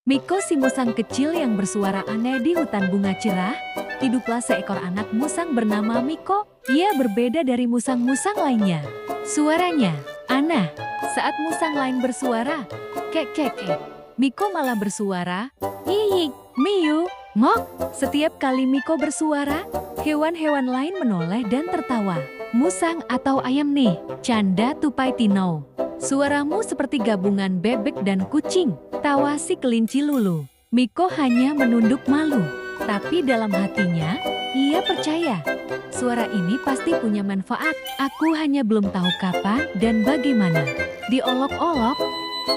Miko si musang kecil yang bersuara aneh di hutan bunga cerah, hiduplah seekor anak musang bernama Miko. Ia berbeda dari musang-musang lainnya. Suaranya aneh. Saat musang lain bersuara, kek kek kek, Miko malah bersuara, hihi, miu, ngok. Setiap kali Miko bersuara, hewan-hewan lain menoleh dan tertawa. Musang atau ayam nih, canda tupai Tino. Suaramu seperti gabungan bebek dan kucing, tawa si kelinci Lulu. Miko hanya menunduk malu, tapi dalam hatinya, ia percaya. Suara ini pasti punya manfaat, aku hanya belum tahu kapan dan bagaimana. Diolok-olok,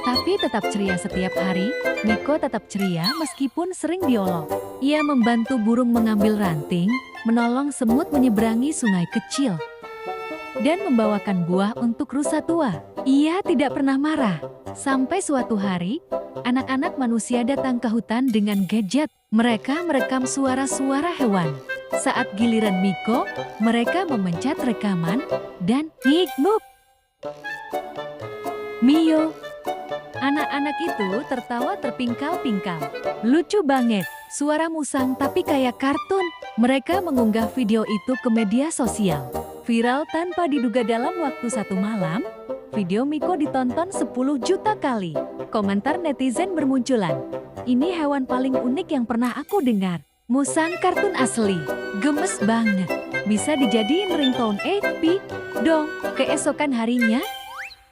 tapi tetap ceria setiap hari, Miko tetap ceria meskipun sering diolok. Ia membantu burung mengambil ranting, menolong semut menyeberangi sungai kecil, dan membawakan buah untuk rusa tua. Ia tidak pernah marah. Sampai suatu hari, anak-anak manusia datang ke hutan dengan gadget. Mereka merekam suara-suara hewan. Saat giliran Miko, mereka memencet rekaman dan hiknup. Mio. Anak-anak itu tertawa terpingkal-pingkal. Lucu banget, suara musang tapi kayak kartun. Mereka mengunggah video itu ke media sosial. Viral tanpa diduga dalam waktu 1 malam, video Miko ditonton 10 juta kali. Komentar netizen bermunculan. Ini hewan paling unik yang pernah aku dengar. Musang kartun asli, gemes banget. Bisa dijadiin ringtone HP dong. Keesokan harinya,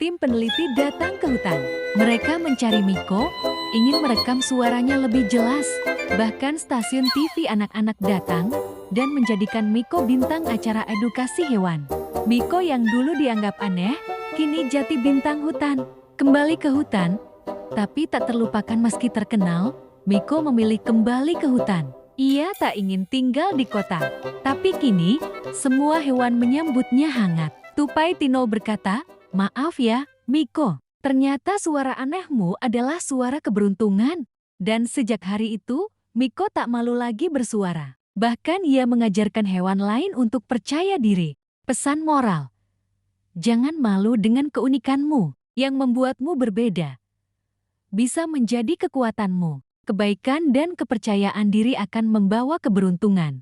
tim peneliti datang ke hutan. Mereka mencari Miko, ingin merekam suaranya lebih jelas. Bahkan stasiun TV anak-anak datang dan menjadikan Miko bintang acara edukasi hewan. Miko yang dulu dianggap aneh, kini jadi bintang hutan. Kembali ke hutan, tapi tak terlupakan meski terkenal, Miko memilih kembali ke hutan. Ia tak ingin tinggal di kota, tapi kini semua hewan menyambutnya hangat. Tupai Tino berkata, "Maaf ya, Miko, ternyata suara anehmu adalah suara keberuntungan." Dan sejak hari itu, Miko tak malu lagi bersuara. Bahkan ia mengajarkan hewan lain untuk percaya diri. Pesan moral: jangan malu dengan keunikanmu, yang membuatmu berbeda. Bisa menjadi kekuatanmu. Kebaikan dan kepercayaan diri akan membawa keberuntungan.